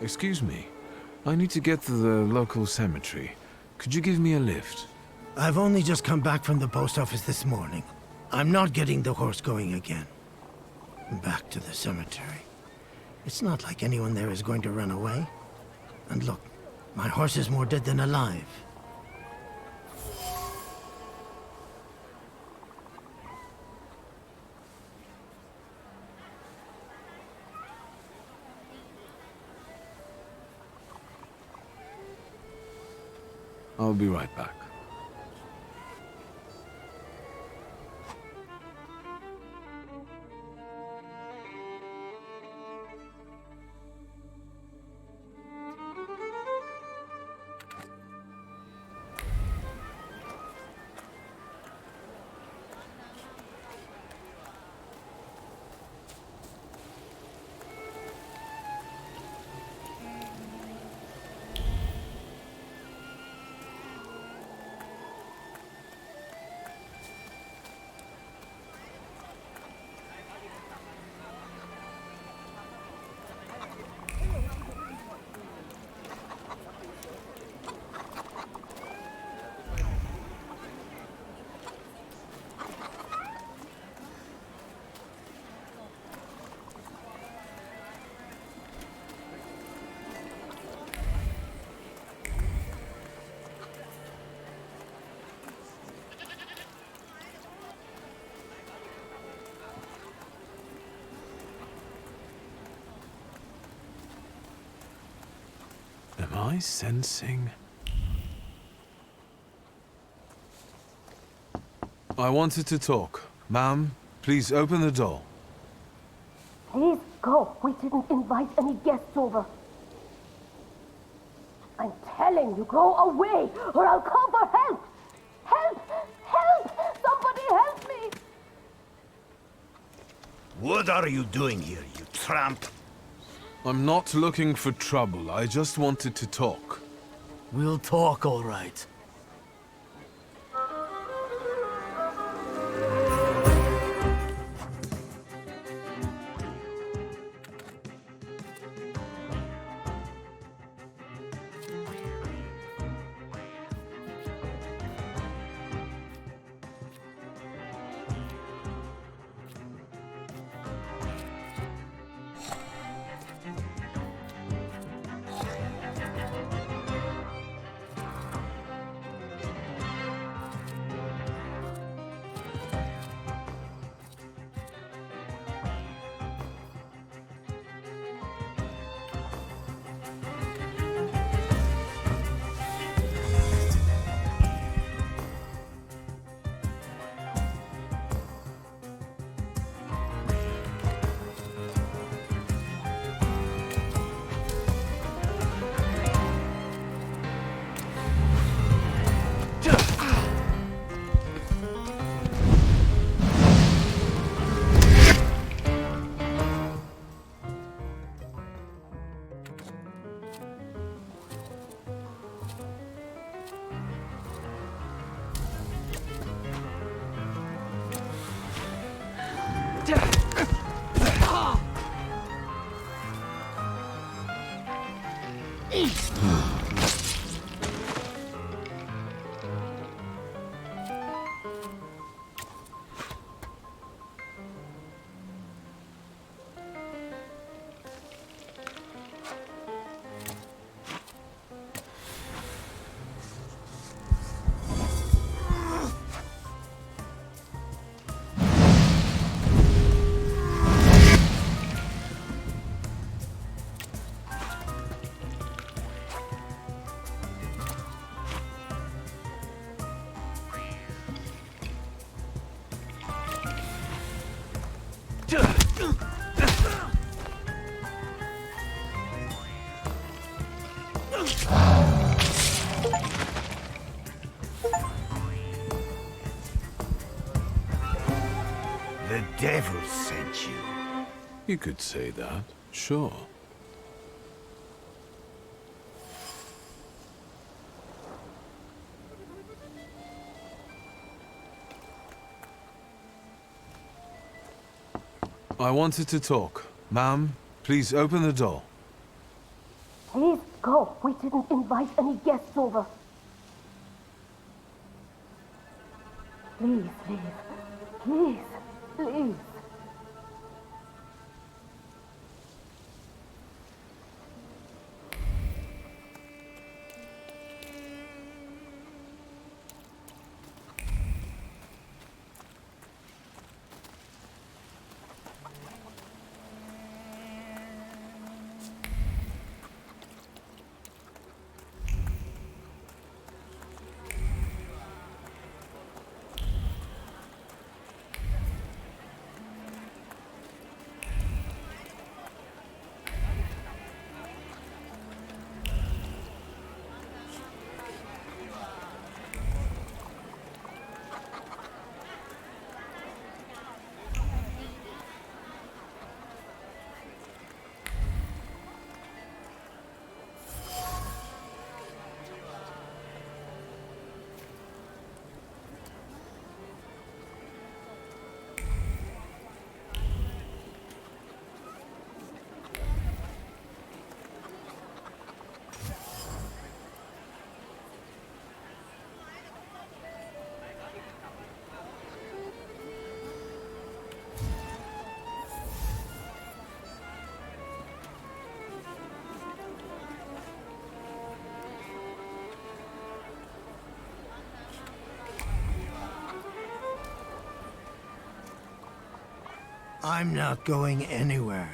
Excuse me. I need to get to the local cemetery. Could you give me a lift? I've only just come back from the post office this morning. I'm not getting the horse going again. Back to the cemetery. It's not like anyone there is going to run away. And look, my horse is more dead than alive. I'll be right back. Am I sensing? I wanted to talk. Ma'am, please open the door. Please go. We didn't invite any guests over. I'm telling you, go away, or I'll call for help! Help! Help! Somebody help me! What are you doing here, you tramp? I'm not looking for trouble. I just wanted to talk. We'll talk, all right. The devil sent you. You could say that, sure. I wanted to talk. Ma'am, please open the door. go. We didn't invite any guests over. Please, leave. Please, please. I'm not going anywhere.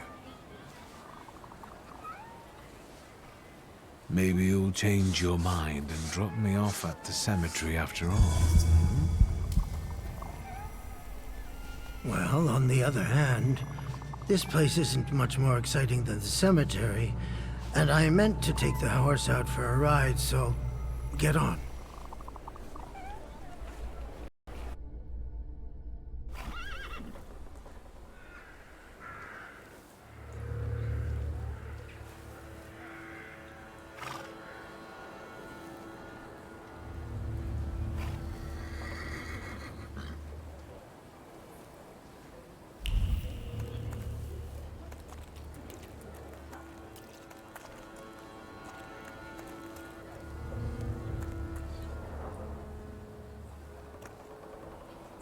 Maybe you'll change your mind and drop me off at the cemetery after all. Well, on the other hand, this place isn't much more exciting than the cemetery, and I meant to take the horse out for a ride, so get on.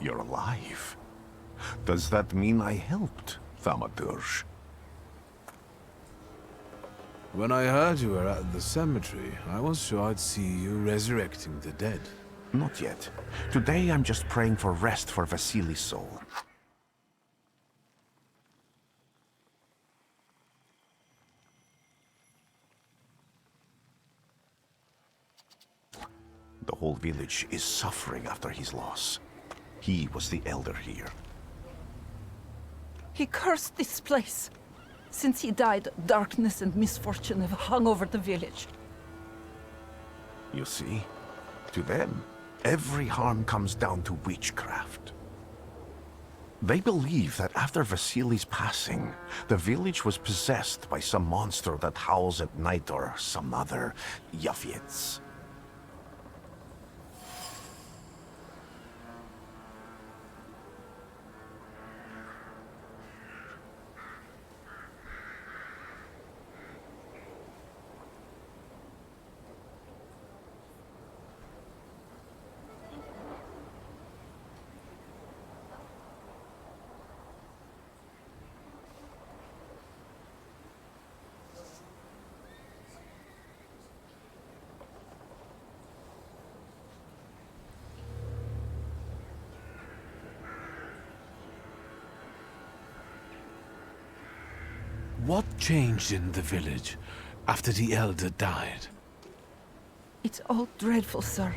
You're alive. Does that mean I helped, Thaumaturge? When I heard you were at the cemetery, I was sure I'd see you resurrecting the dead. Not yet. Today I'm just praying for rest for Vasily's soul. The whole village is suffering after his loss. He was the elder here. He cursed this place. Since he died, darkness and misfortune have hung over the village. You see? To them, every harm comes down to witchcraft. They believe that after Vasily's passing, the village was possessed by some monster that howls at night or some other Yafiets. What changed in the village after the elder died? It's all dreadful, sir.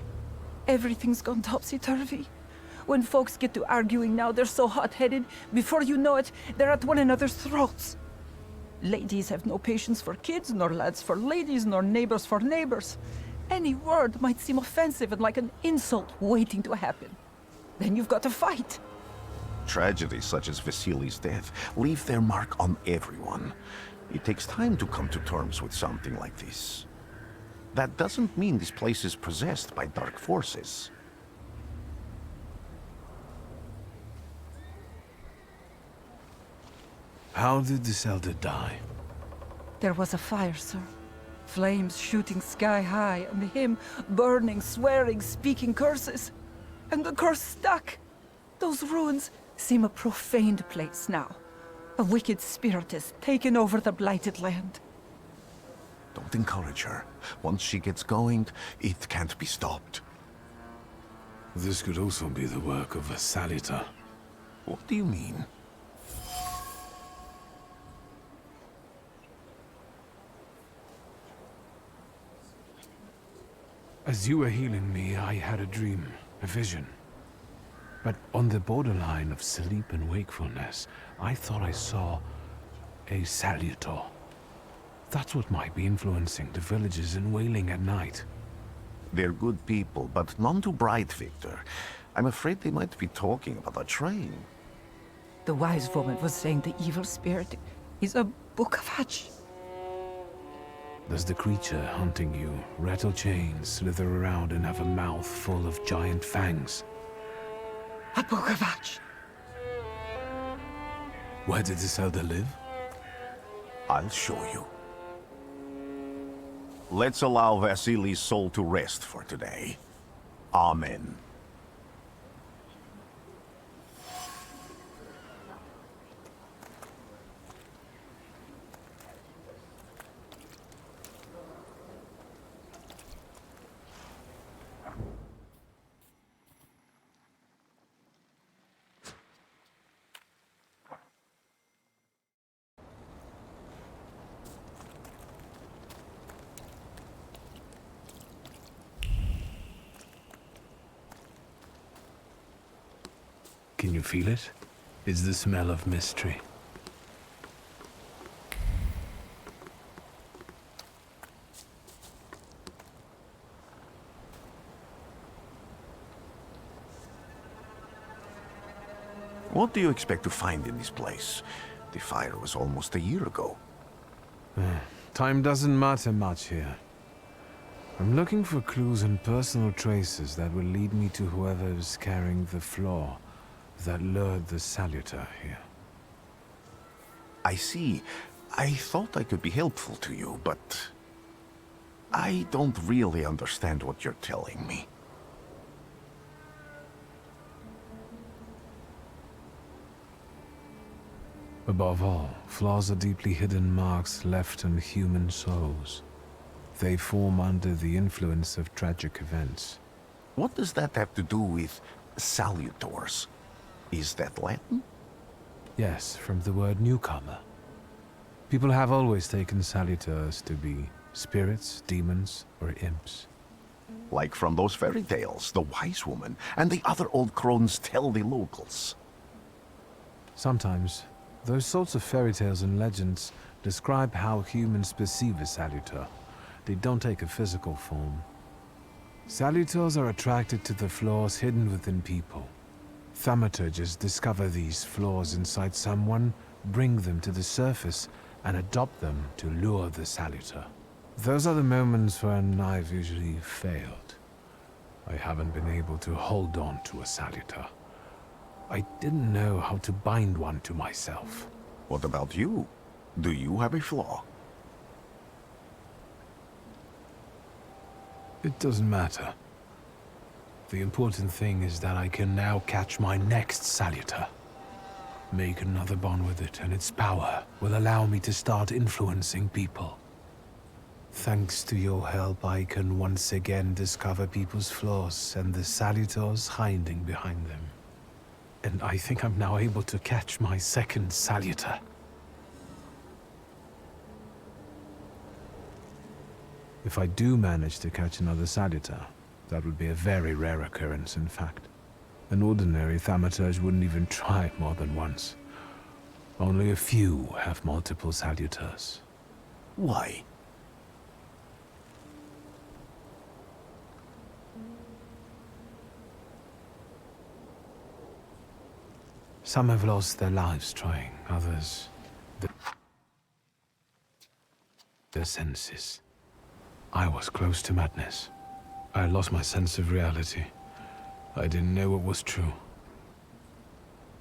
Everything's gone topsy-turvy. When folks get to arguing now, they're so hot-headed, before you know it, they're at one another's throats. Ladies have no patience for kids, nor lads for ladies, nor neighbors for neighbors. Any word might seem offensive and like an insult waiting to happen. Then you've got to fight. Tragedies such as Vasily's death leave their mark on everyone. It takes time to come to terms with something like this. That doesn't mean this place is possessed by dark forces. How did this elder die? There was a fire, sir. Flames shooting sky high, and him burning, swearing, speaking curses. And the curse stuck. Those ruins seem a profaned place now. A wicked spirit has taken over the blighted land. Don't encourage her. Once she gets going, it can't be stopped. This could also be the work of a Salita. What do you mean? As you were healing me, I had a dream, a vision. But on the borderline of sleep and wakefulness, I thought I saw a Salutor. That's what might be influencing the villagers in Wailing at night. They're good people, but none too bright, Victor. I'm afraid they might be talking about a train. The wise woman was saying the evil spirit is a book of hatch. Does the creature hunting you rattle chains, slither around, and have a mouth full of giant fangs? A book of hatch. Where did this elder live? I'll show you. Let's allow Vasily's soul to rest for today. Amen. Can you feel it? It's the smell of mystery. What do you expect to find in this place? The fire was almost a year ago. Time doesn't matter much here. I'm looking for clues and personal traces that will lead me to whoever is carrying the flaw that lured the Salutor here. I see. I thought I could be helpful to you, but I don't really understand what you're telling me. Above all, flaws are deeply hidden marks left on human souls. They form under the influence of tragic events. What does that have to do with salutors? Is that Latin? Yes, from the word newcomer. People have always taken salutors to be spirits, demons, or imps. Like from those fairy tales, the wise woman and the other old crones tell the locals. Sometimes, those sorts of fairy tales and legends describe how humans perceive a salutor. They don't take a physical form. Salutors are attracted to the flaws hidden within people. Thaumaturges discover these flaws inside someone, bring them to the surface, and adopt them to lure the salutor. Those are the moments when I've usually failed. I haven't been able to hold on to a salutor. I didn't know how to bind one to myself. What about you? Do you have a flaw? It doesn't matter. The important thing is that I can now catch my next salutor. Make another bond with it, and its power will allow me to start influencing people. Thanks to your help, I can once again discover people's flaws and the salutors hiding behind them. And I think I'm now able to catch my second salutor. If I do manage to catch another salutor, that would be a very rare occurrence, in fact. An ordinary Thaumaturge wouldn't even try it more than once. Only a few have multiple salutors. Why? Some have lost their lives trying, others their senses. I was close to madness. I lost my sense of reality. I didn't know what was true.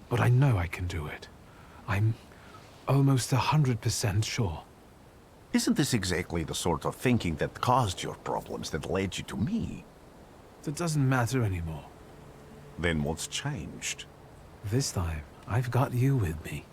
But I know I can do it. I'm almost 100% sure. Isn't this exactly the sort of thinking that caused your problems that led you to me? That doesn't matter anymore. Then what's changed? This time, I've got you with me.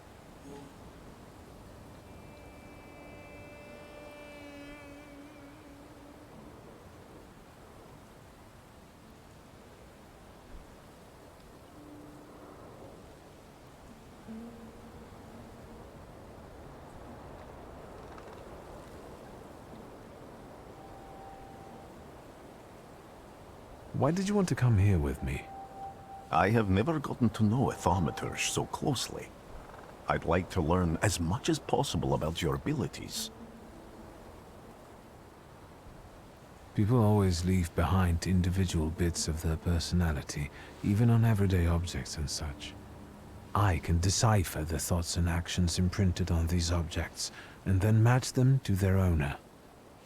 Why did you want to come here with me? I have never gotten to know a Thaumaturge so closely. I'd like to learn as much as possible about your abilities. People always leave behind individual bits of their personality, even on everyday objects and such. I can decipher the thoughts and actions imprinted on these objects, and then match them to their owner.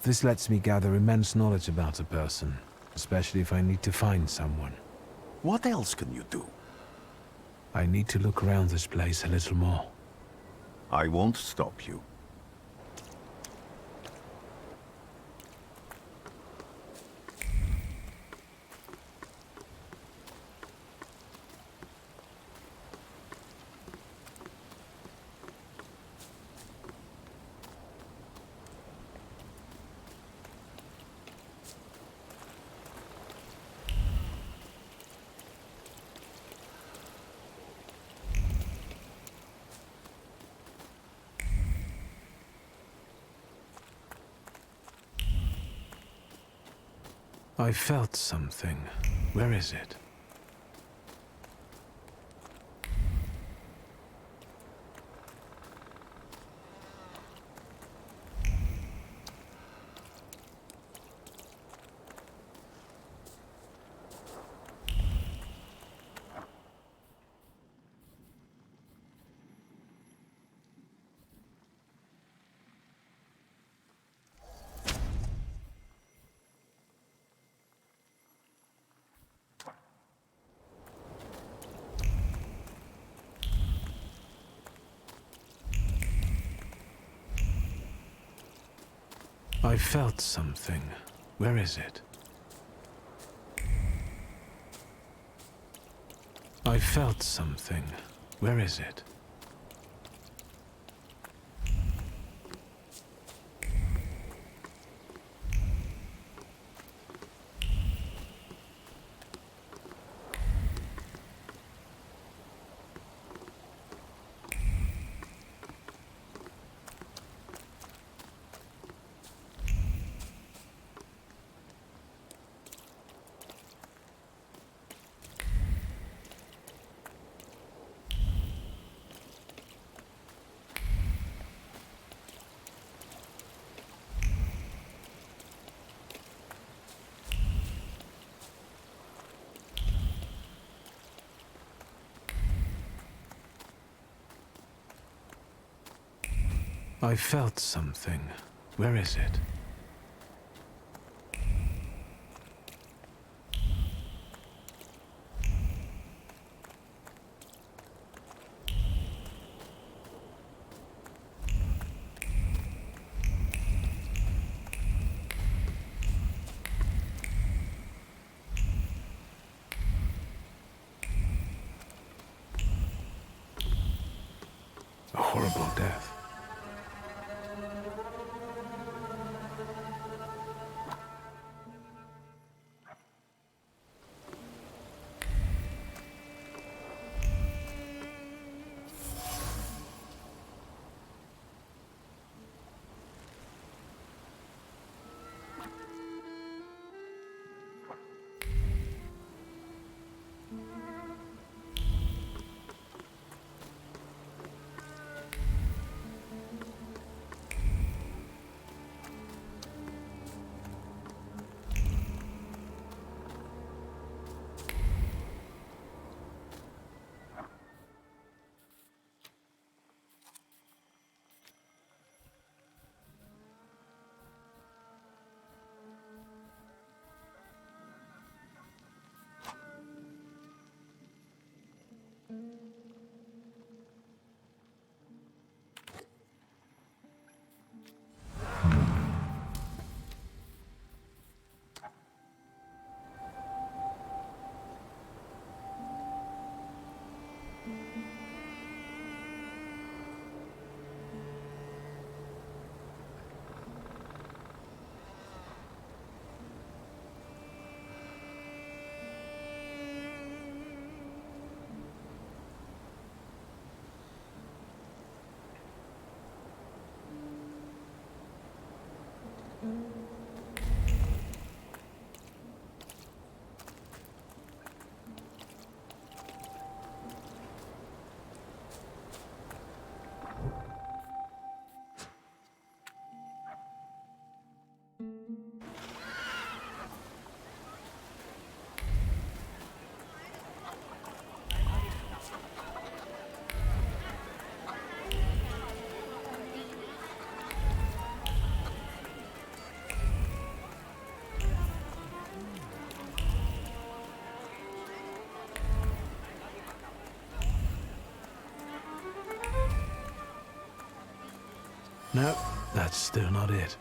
This lets me gather immense knowledge about a person, especially if I need to find someone. What else can you do? I need to look around this place a little more. I won't stop you. I felt something. Where is it? I felt something. Where is it? I felt something. Where is it? I felt something. Where is it? A horrible death. No, that's still not it.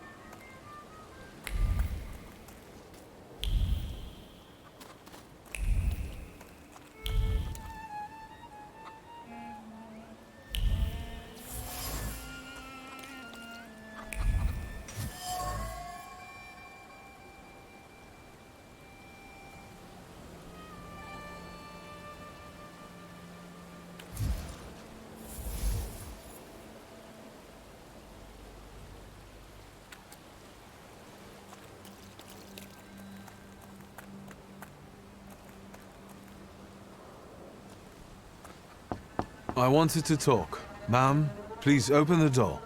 I wanted to talk. Ma'am, please open the door.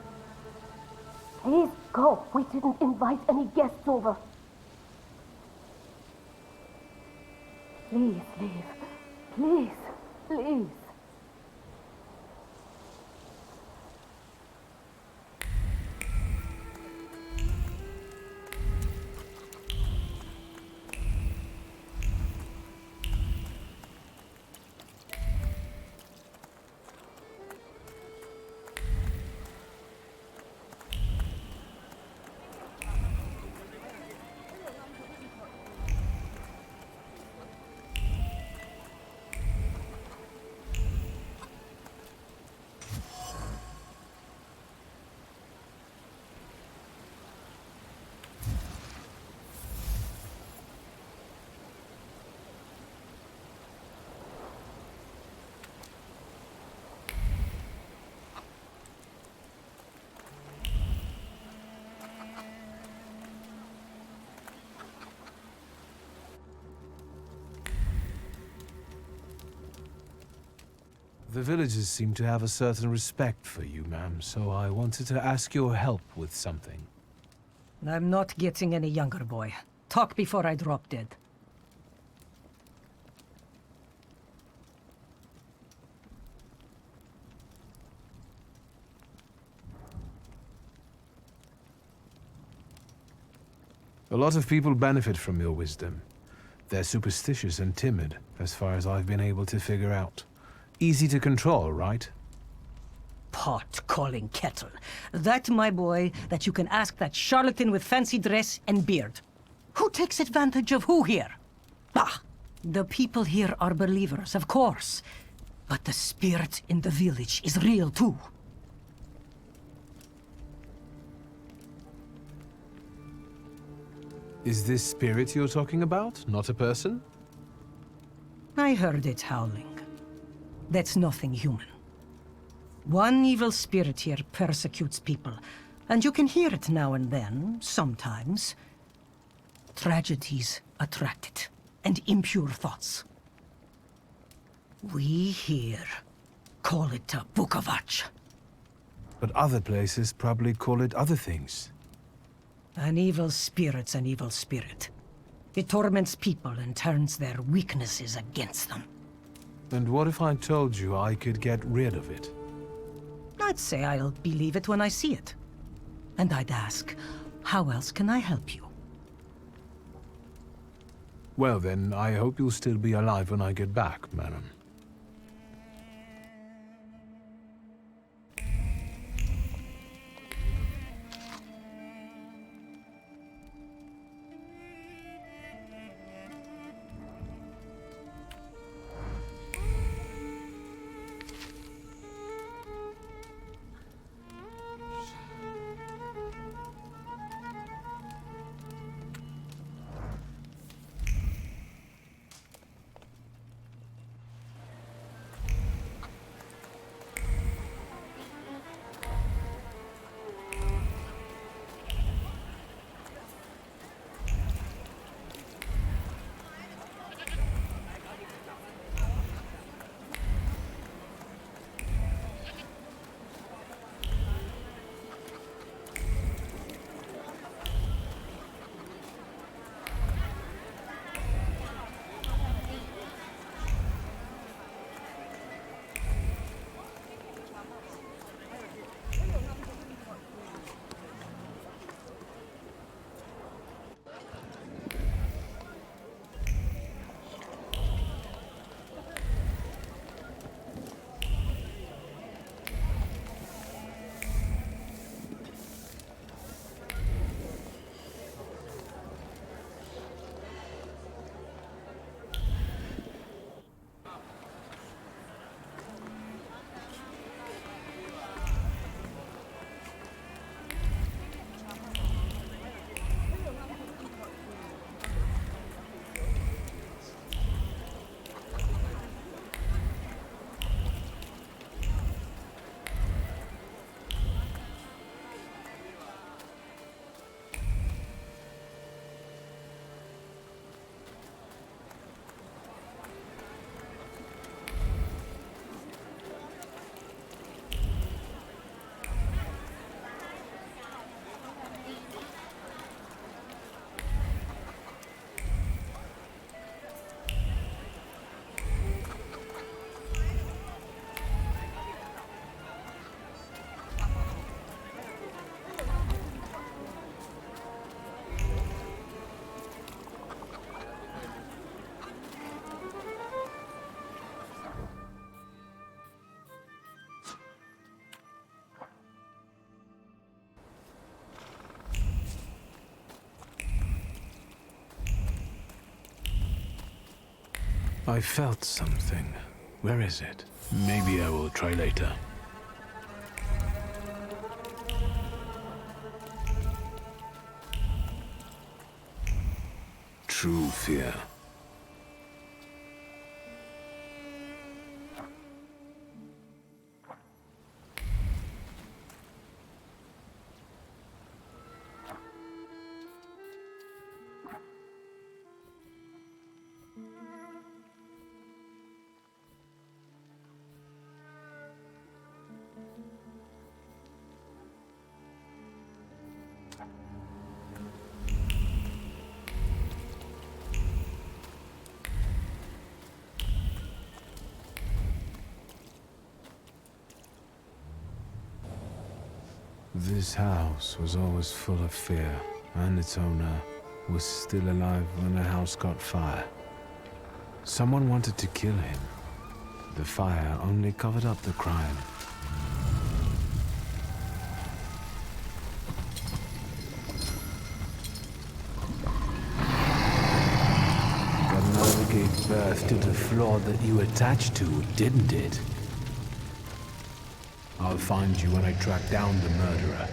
Please go. We didn't invite any guests over. Please leave. Please, please. The villagers seem to have a certain respect for you, ma'am, so I wanted to ask your help with something. I'm not getting any younger, boy. Talk before I drop dead. A lot of people benefit from your wisdom. They're superstitious and timid, as far as I've been able to figure out. Easy to control, right? Pot calling kettle. That, my boy, that you can ask that charlatan with fancy dress and beard. Who takes advantage of who here? Bah! The people here are believers, of course. But the spirit in the village is real, too. Is this spirit you're talking about, not a person? I heard it howling. That's nothing human. One evil spirit here persecutes people, and you can hear it now and then, sometimes. Tragedies attract it, and impure thoughts. We here call it a Bukavach. But other places probably call it other things. An evil spirit's an evil spirit. It torments people and turns their weaknesses against them. And what if I told you I could get rid of it? I'd say I'll believe it when I see it. And I'd ask, how else can I help you? Well then, I hope you'll still be alive when I get back, madam. I felt something. Where is it? Maybe I will try later. True fear. This house was always full of fear, and its owner was still alive when the house caught fire. Someone wanted to kill him. The fire only covered up the crime. That nerve gave birth to the flaw that you attached to, didn't it? I'll find you when I track down the murderer.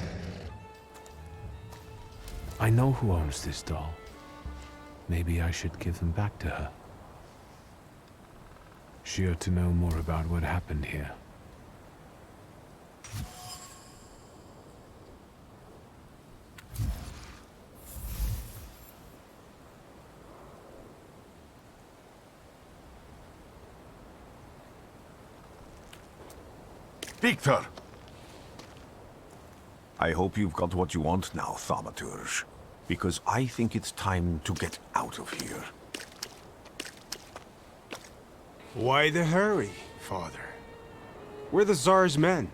I know who owns this doll. Maybe I should give them back to her. She ought to know more about what happened here. Victor! I hope you've got what you want now, Thaumaturge. Because I think it's time to get out of here. Why the hurry, Father? We're the Tsar's men.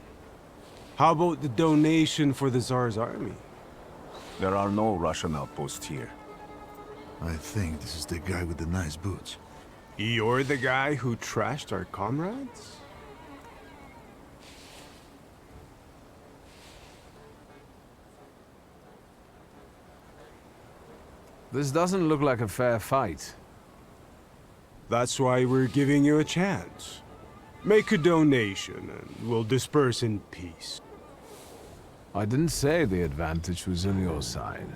How about the donation for the Tsar's army? There are no Russian outposts here. I think this is the guy with the nice boots. You're the guy who trashed our comrades? This doesn't look like a fair fight. That's why we're giving you a chance. Make a donation and we'll disperse in peace. I didn't say the advantage was on your side.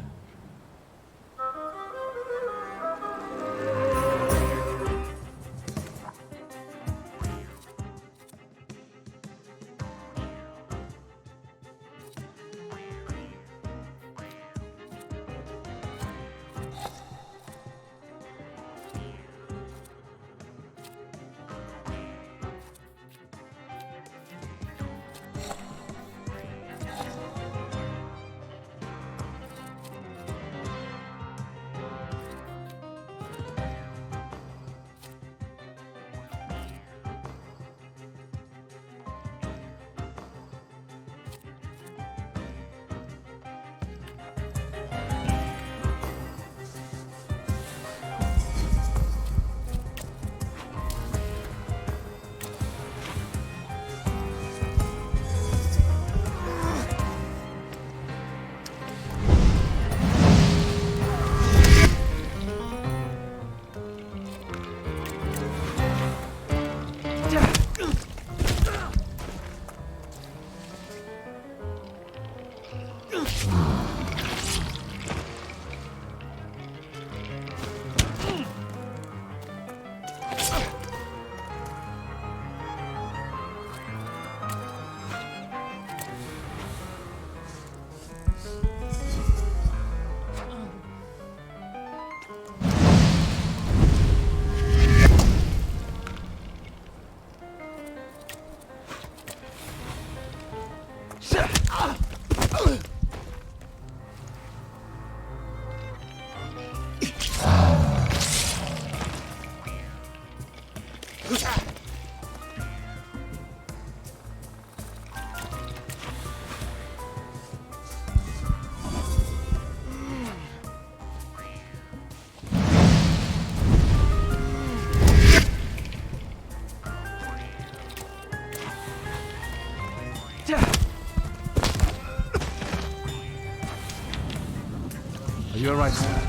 Are you all right, sir?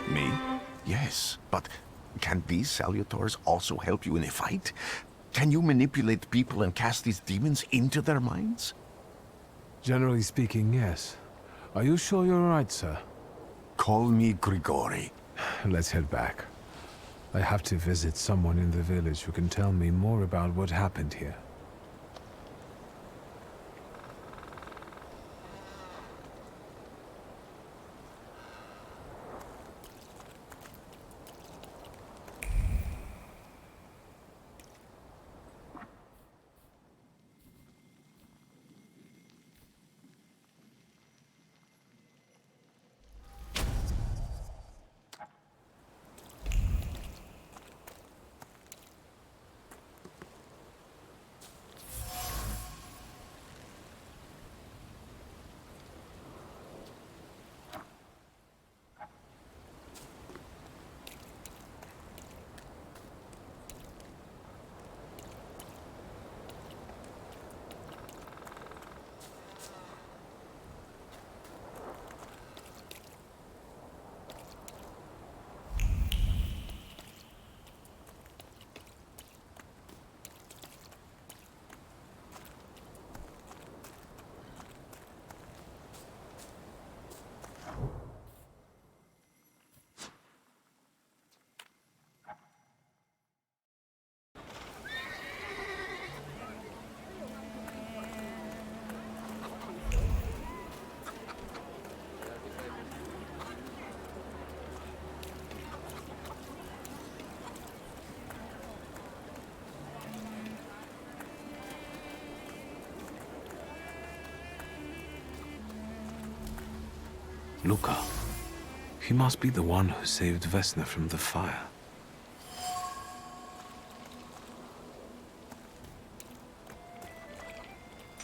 Me? Yes, but can these salutors also help you in a fight? Can you manipulate people and cast these demons into their minds? Generally speaking, yes. Are you sure you're right, sir? Call me Grigori. Let's head back. I have to visit someone in the village who can tell me more about what happened here. Luca. He must be the one who saved Vesna from the fire.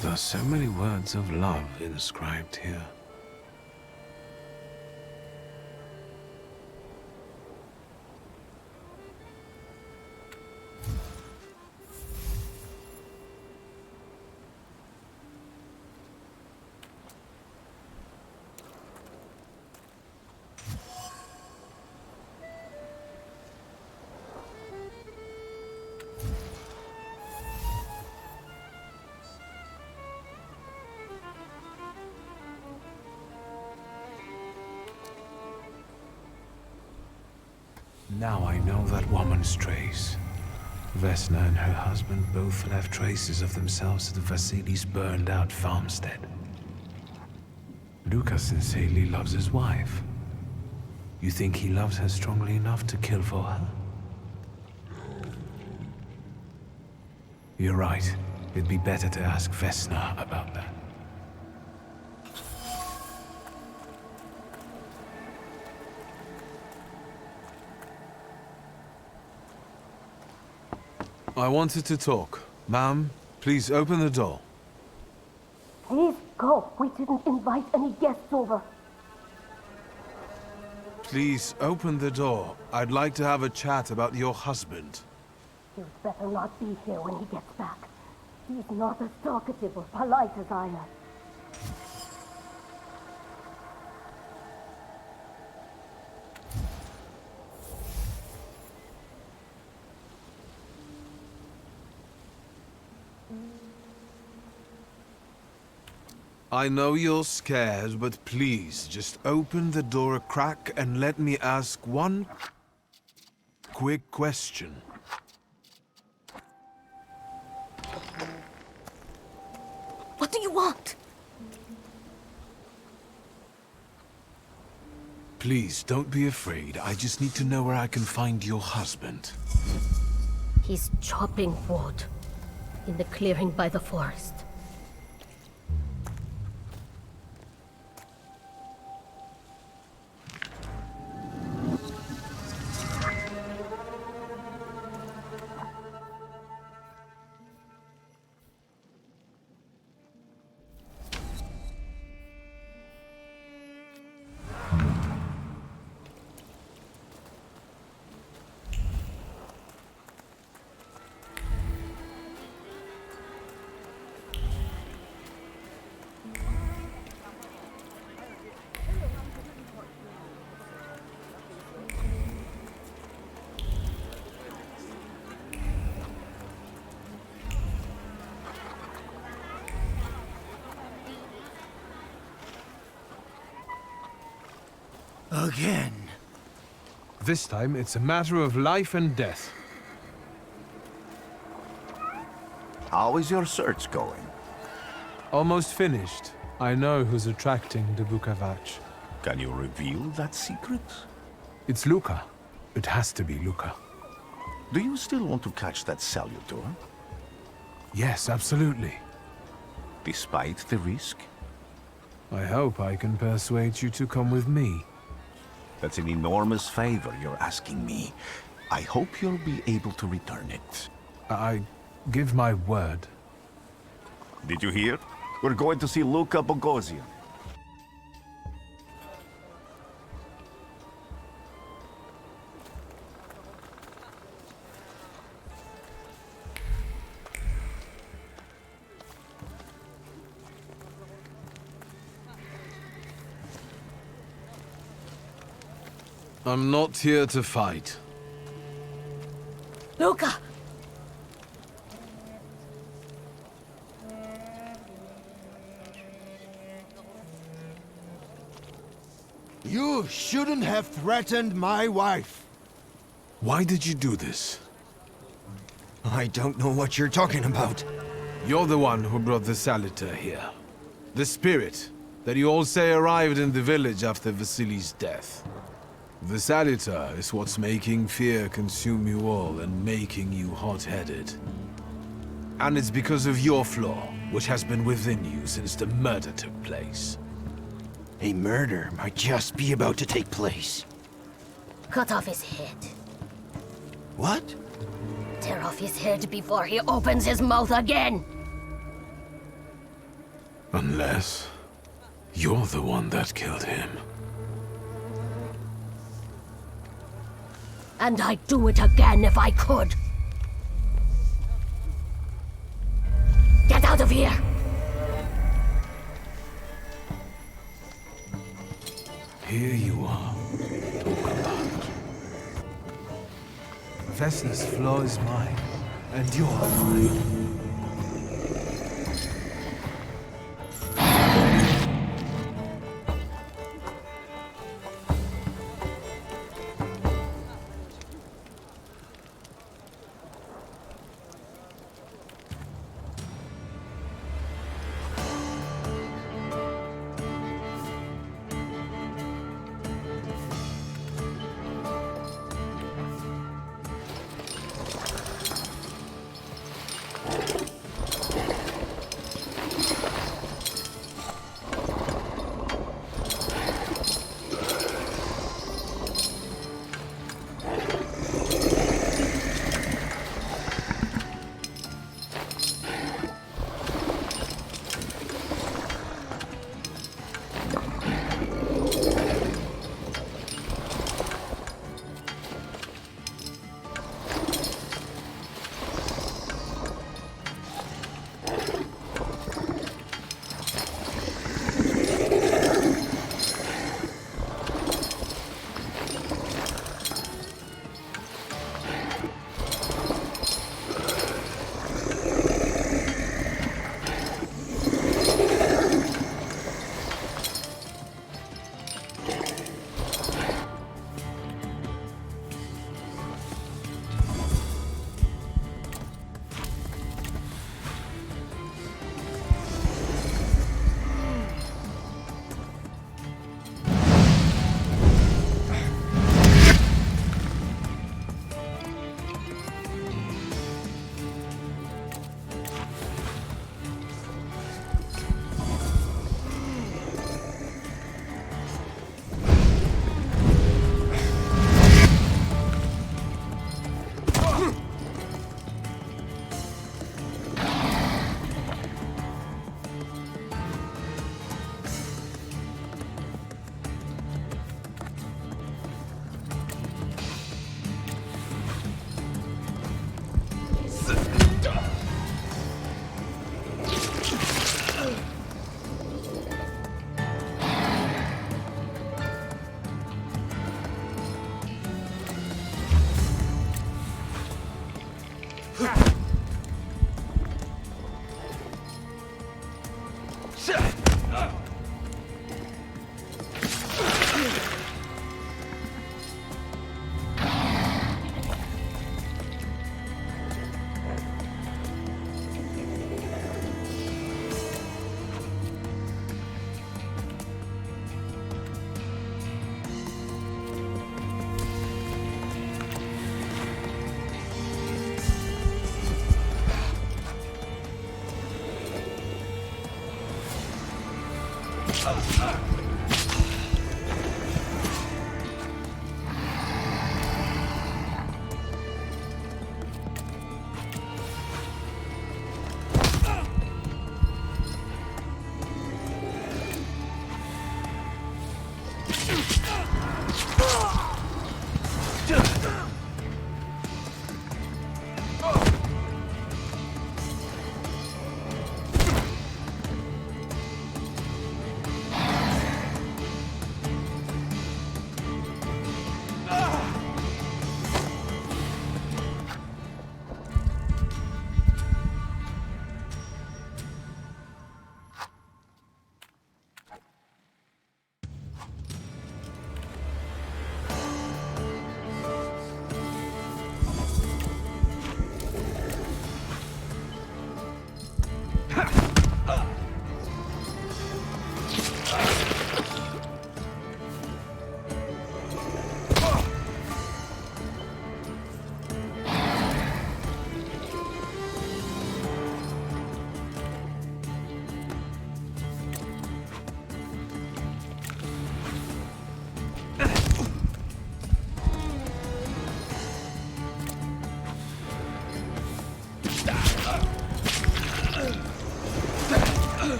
There are so many words of love inscribed here. Now I know that woman's trace. Vesna and her husband both left traces of themselves at Vasily's burned-out farmstead. Luca sincerely loves his wife. You think he loves her strongly enough to kill for her? You're right. It'd be better to ask Vesna about that. I wanted to talk. Ma'am, please open the door. Please go. We didn't invite any guests over. Please open the door. I'd like to have a chat about your husband. You'd better not be here when he gets back. He's not as talkative or polite as I am. I know you're scared, but please, just open the door a crack and let me ask one quick question. What do you want? Please, don't be afraid. I just need to know where I can find your husband. He's chopping wood in the clearing by the forest. Again. This time, it's a matter of life and death. How is your search going? Almost finished. I know who's attracting the Bukavach. Can you reveal that secret? It's Luca. It has to be Luca. Do you still want to catch that Salutor? Yes, absolutely. Despite the risk? I hope I can persuade you to come with me. That's an enormous favor you're asking me. I hope you'll be able to return it. I give my word. Did you hear? We're going to see Luca Bogosian. I'm not here to fight. Luca! You shouldn't have threatened my wife. Why did you do this? I don't know what you're talking about. You're the one who brought the Salutor here. The spirit that you all say arrived in the village after Vasily's death. The Salutor is what's making fear consume you all and making you hot-headed. And it's because of your flaw, which has been within you since the murder took place. A murder might just be about to take place. Cut off his head. What? Tear off his head before he opens his mouth again! Unless you're the one that killed him. And I'd do it again if I could. Get out of here! Here you are, Thaumaturge. Vesna's flaw is mine, and you're mine.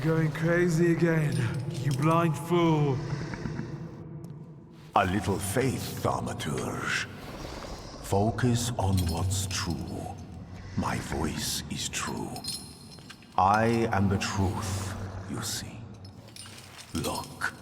Going crazy again, you blind fool. A little faith, Thaumaturge. Focus on what's true. My voice is true. I am the truth, you see. Look.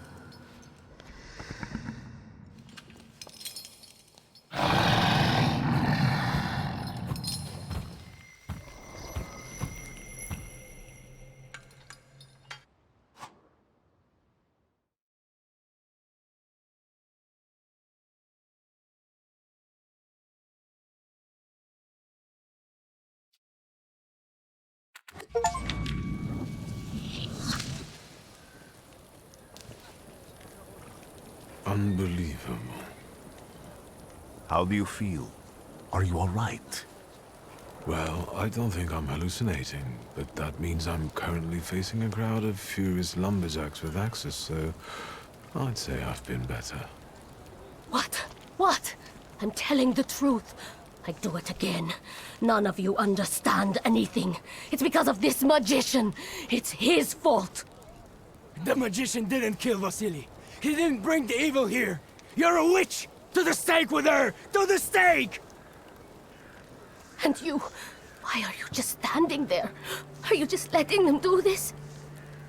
Unbelievable. How do you feel? Are you all right? Well, I don't think I'm hallucinating, but that means I'm currently facing a crowd of furious lumberjacks with axes, so I'd say I've been better. What? What? I'm telling the truth. I do it again. None of you understand anything. It's because of this magician. It's his fault. The magician didn't kill Vasily. He didn't bring the evil here. You're a witch! To the stake with her! To the stake! And you... why are you just standing there? Are you just letting them do this?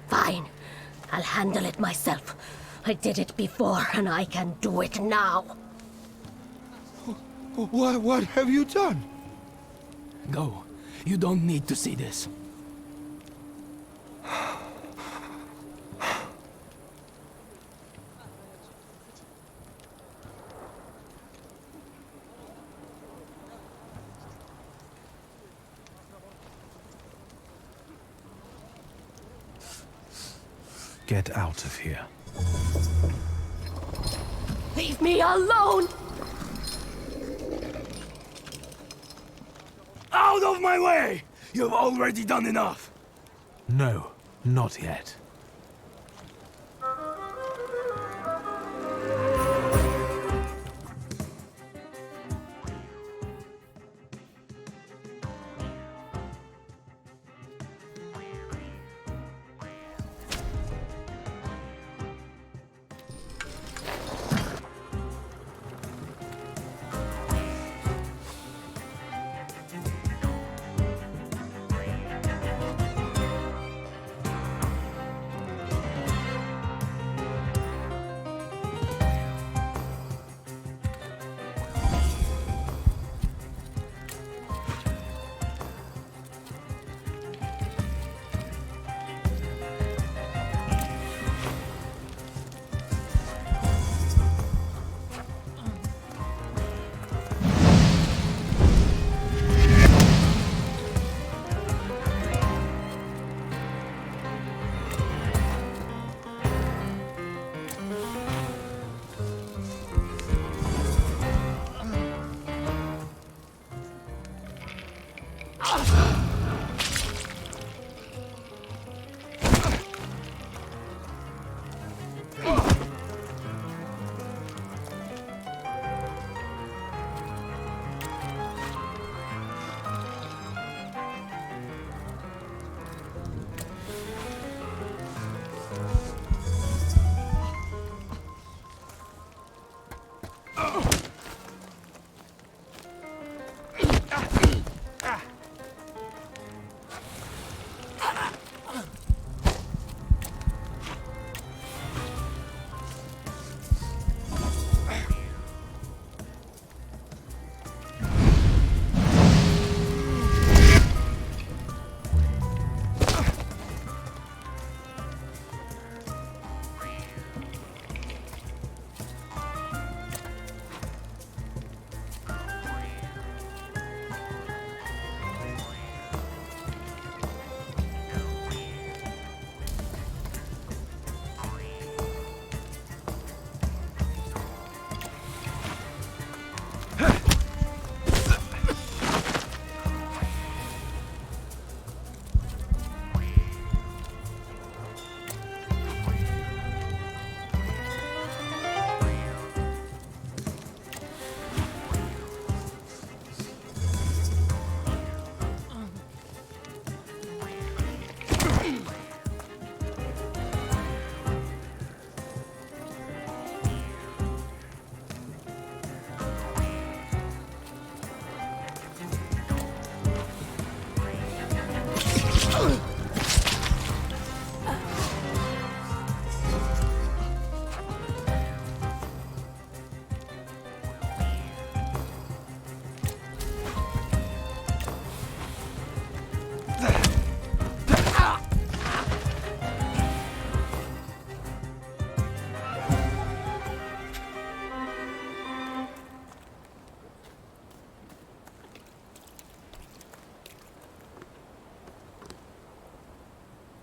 Fine. I'll handle it myself. I did it before, and I can do it now. What have you done? Go. You don't need to see this. Get out of here. Leave me alone! Out of my way! You've already done enough! No, not yet.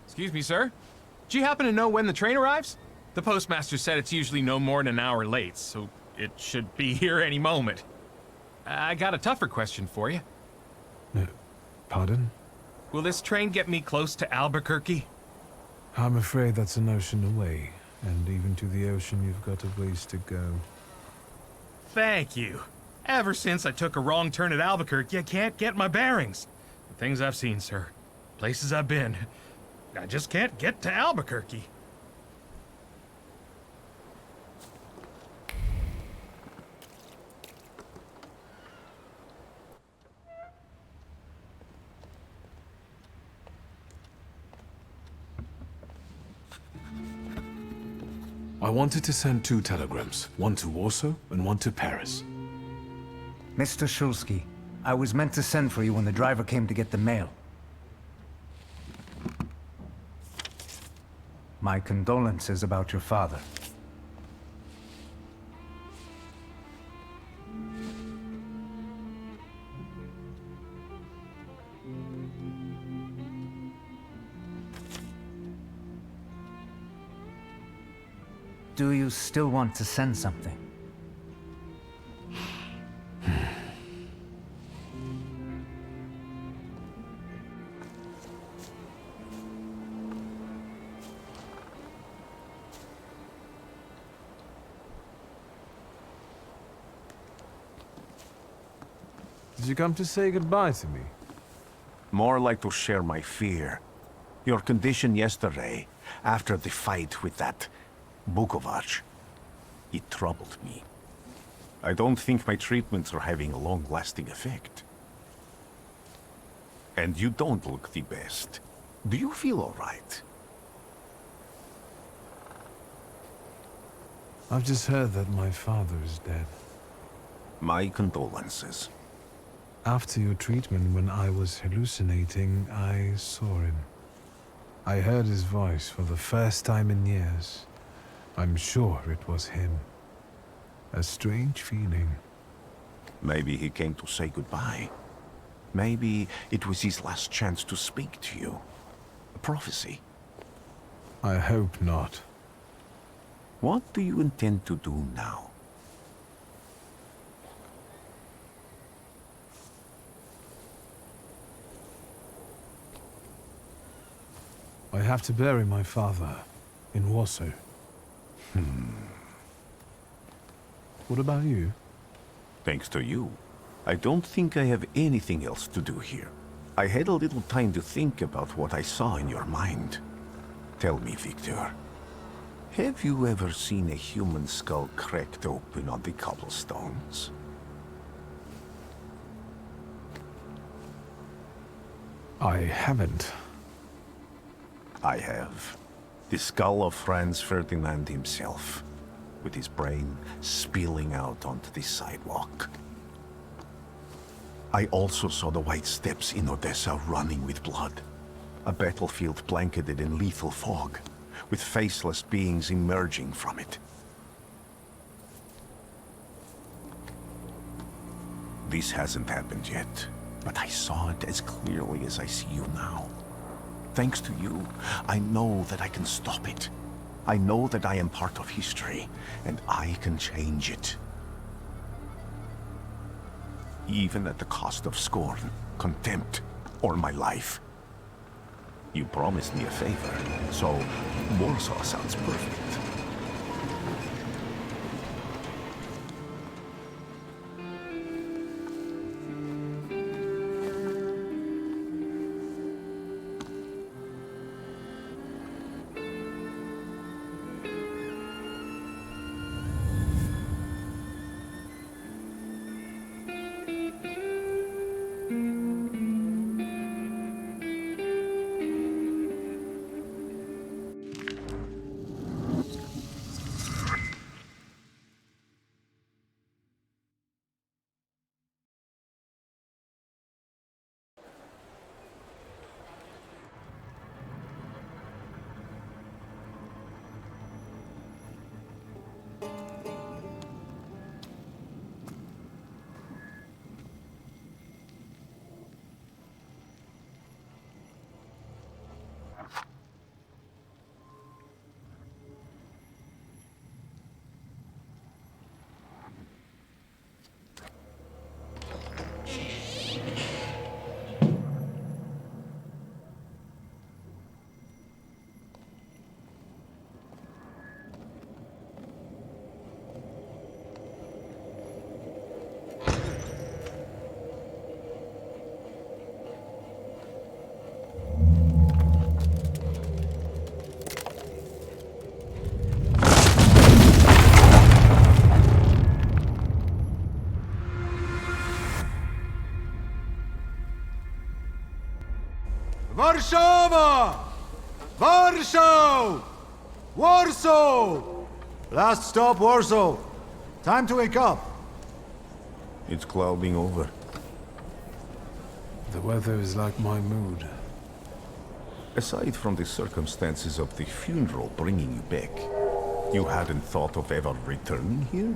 Excuse me, sir. Do you happen to know when the train arrives? The postmaster said it's usually no more than an hour late, so it should be here any moment. I got a tougher question for you. Pardon? Will this train get me close to Albuquerque? I'm afraid that's an ocean away, and even to the ocean you've got a ways to go. Thank you. Ever since I took a wrong turn at Albuquerque, I can't get my bearings. The things I've seen, sir. Places I've been. I just can't get to Albuquerque. I wanted to send 2 telegrams, one to Warsaw and one to Paris. Mr. Shulsky, I was meant to send for you when the driver came to get the mail. My condolences about your father. Do you still want to send something? Did you come to say goodbye to me? More like to share my fear. Your condition yesterday, after the fight with that Bukovac, it troubled me. I don't think my treatments are having a long-lasting effect. And you don't look the best. Do you feel all right? I've just heard that my father is dead. My condolences. After your treatment, when I was hallucinating, I saw him. I heard his voice for the first time in years. I'm sure it was him. A strange feeling. Maybe he came to say goodbye. Maybe it was his last chance to speak to you. A prophecy. I hope not. What do you intend to do now? I have to bury my father in Warsaw. What about you? Thanks to you, I don't think I have anything else to do here. I had a little time to think about what I saw in your mind. Tell me, Victor, have you ever seen a human skull cracked open on the cobblestones? I haven't. I have. The skull of Franz Ferdinand himself, with his brain spilling out onto the sidewalk. I also saw the white steps in Odessa running with blood. A battlefield blanketed in lethal fog, with faceless beings emerging from it. This hasn't happened yet, but I saw it as clearly as I see you now. Thanks to you, I know that I can stop it. I know that I am part of history, and I can change it. Even at the cost of scorn, contempt, or my life. You promised me a favor, so Warsaw sounds perfect. Warszawa! Warsaw! Warsaw! Last stop, Warsaw. Time to wake up. It's clouding over. The weather is like my mood. Aside from the circumstances of the funeral bringing you back, you hadn't thought of ever returning here?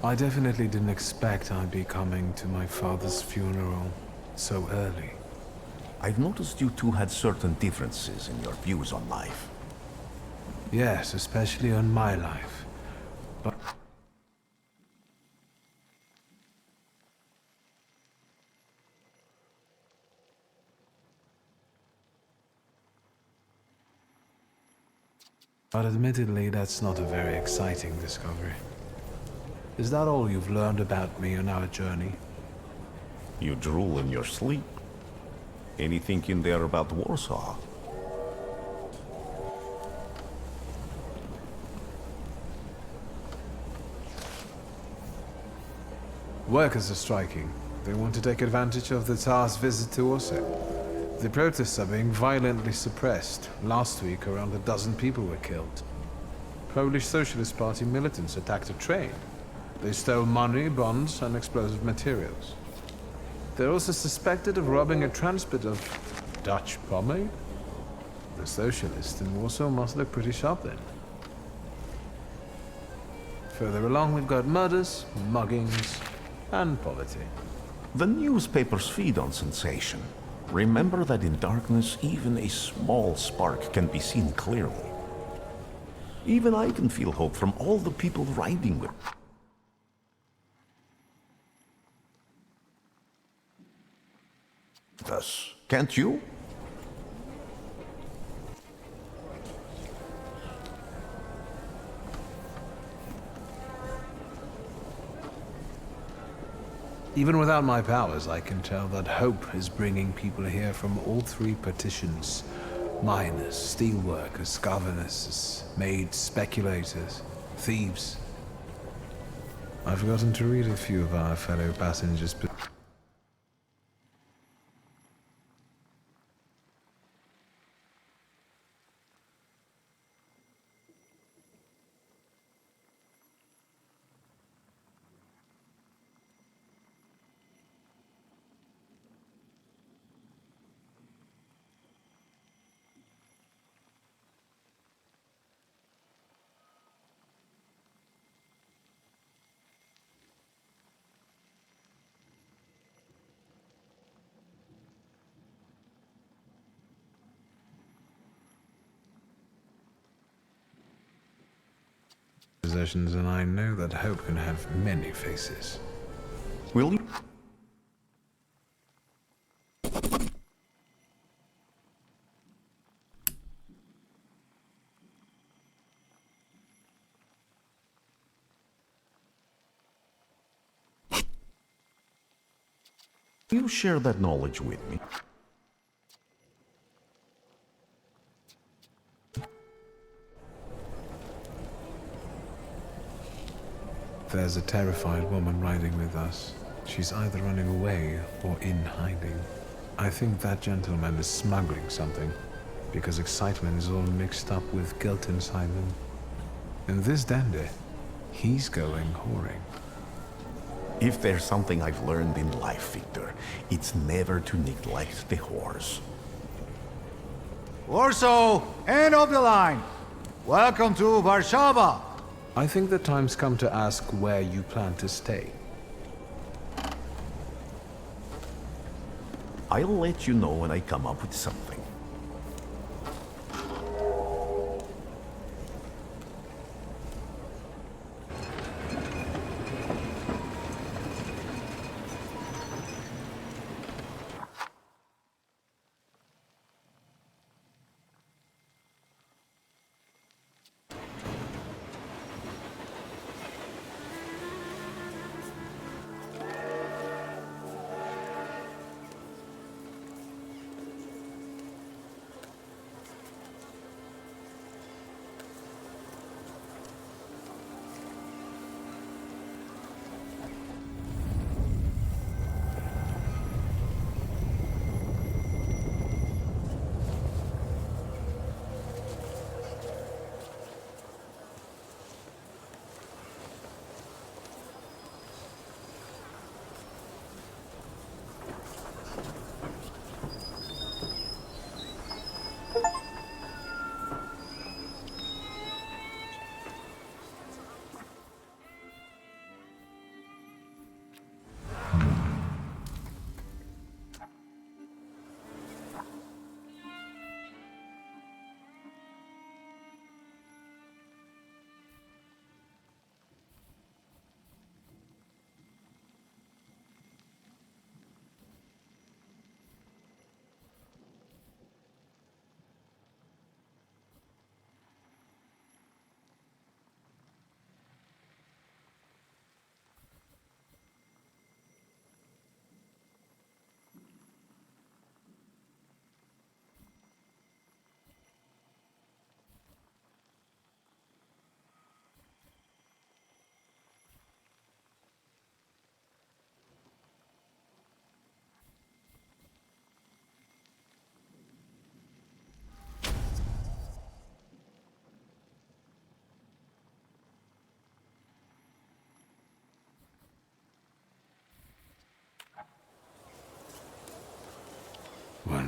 I definitely didn't expect I'd be coming to my father's funeral so early. I've noticed you two had certain differences in your views on life. Yes, especially on my life. But But admittedly, that's not a very exciting discovery. Is that all you've learned about me on our journey? You drool in your sleep. Anything in there about Warsaw? Workers are striking. They want to take advantage of the Tsar's visit to Warsaw. The protests are being violently suppressed. Last week, around a dozen people were killed. Polish Socialist Party militants attacked a train. They stole money, bonds, and explosive materials. They're also suspected of robbing a transport of Dutch pomade? The socialists in Warsaw must look pretty sharp then. Further along, we've got murders, muggings, and poverty. The newspapers feed on sensation. Remember that in darkness, even a small spark can be seen clearly. Even I can feel hope from all the people riding with. Thus, can't you? Even without my powers, I can tell that hope is bringing people here from all three partitions. Miners, steelworkers, governesses, maids, speculators, thieves. I've forgotten to read a few of our fellow passengers. Possessions, and I know that hope can have many faces. Will you? You share that knowledge with me. There's a terrified woman riding with us. She's either running away or in hiding. I think that gentleman is smuggling something, because excitement is all mixed up with guilt inside them. And this dandy, he's going whoring. If there's something I've learned in life, Victor, it's never to neglect the horse. Warsaw, end of the line. Welcome to Warszawa. I think the time's come to ask where you plan to stay. I'll let you know when I come up with something.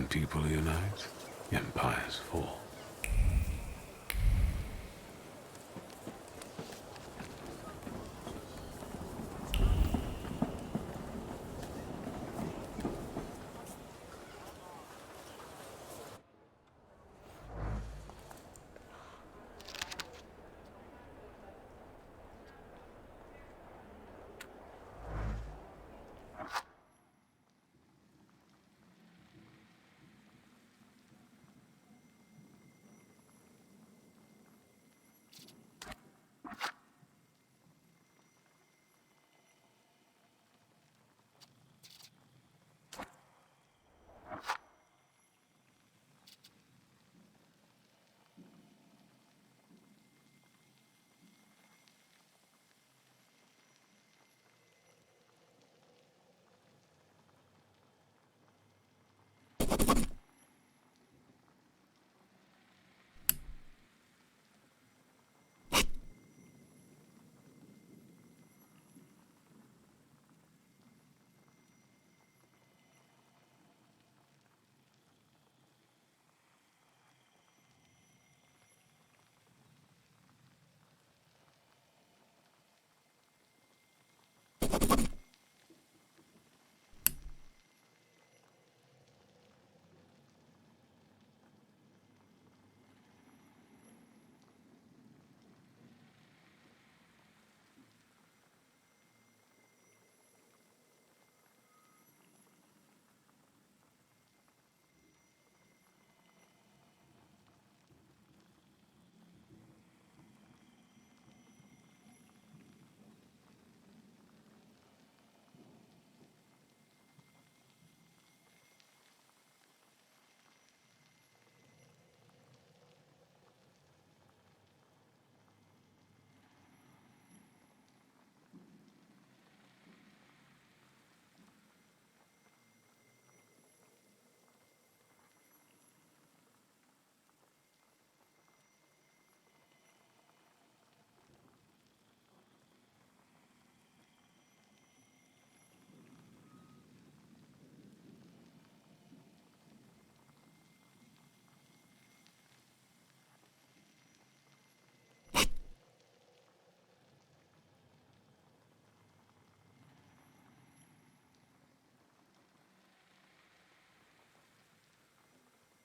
When people unite, empires fall.